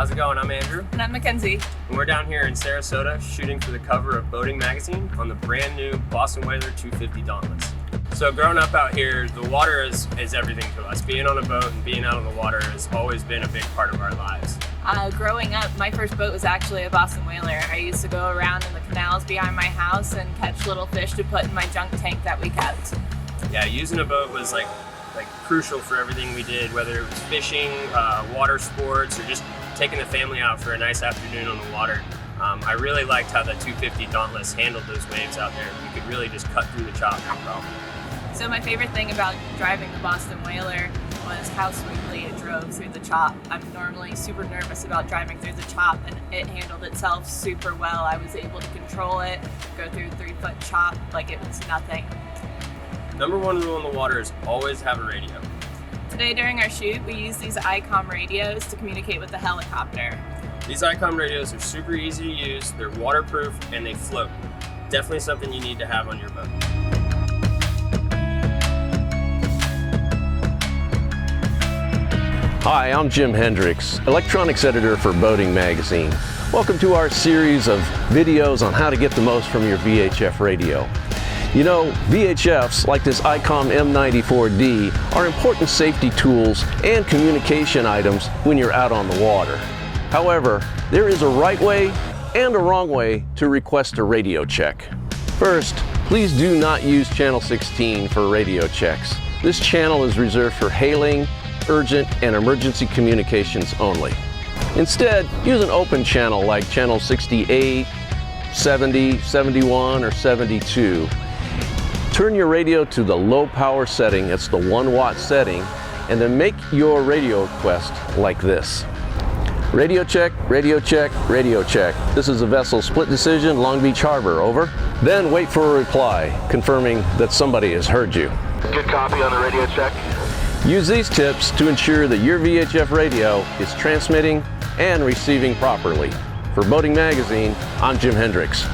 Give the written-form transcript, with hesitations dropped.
How's it going? I'm Andrew. And I'm Mackenzie. And we're down here in Sarasota shooting for the cover of Boating Magazine on the brand new Boston Whaler 250 Dauntless. So growing up out here, the water is everything to us. Being on a boat and being out on the water has always been a big part of our lives. Growing up, my first boat was actually a Boston Whaler. I used to go around in the canals behind my house and catch little fish to put in my junk tank that we kept. Yeah, using a boat was like crucial for everything we did, whether it was fishing, water sports, or just taking the family out for a nice afternoon on the water. I really liked how the 250 Dauntless handled those waves out there. You could really just cut through the chop no problem. So my favorite thing about driving the Boston Whaler was how smoothly it drove through the chop. I'm normally super nervous about driving through the chop, and it handled itself super well. I was able to control it, go through 3-foot chop like it was nothing. Number one rule in the water is always have a radio. Today during our shoot, we used these Icom radios to communicate with the helicopter. These Icom radios are super easy to use, they're waterproof, and they float. Definitely something you need to have on your boat. Hi, I'm Jim Hendricks, electronics editor for Boating Magazine. Welcome to our series of videos on how to get the most from your VHF radio. You know, VHFs like this Icom M94D are important safety tools and communication items when you're out on the water. However, there is a right way and a wrong way to request a radio check. First, please do not use channel 16 for radio checks. This channel is reserved for hailing, urgent, and emergency communications only. Instead, use an open channel like channel 68, 70, 71, or 72. Turn your radio to the low power setting, it's the 1 watt setting, and then make your radio request like this. Radio check, radio check, radio check. This is a vessel split decision, Long Beach Harbor, over. Then wait for a reply, confirming that somebody has heard you. Good copy on the radio check. Use these tips to ensure that your VHF radio is transmitting and receiving properly. For Boating Magazine, I'm Jim Hendricks.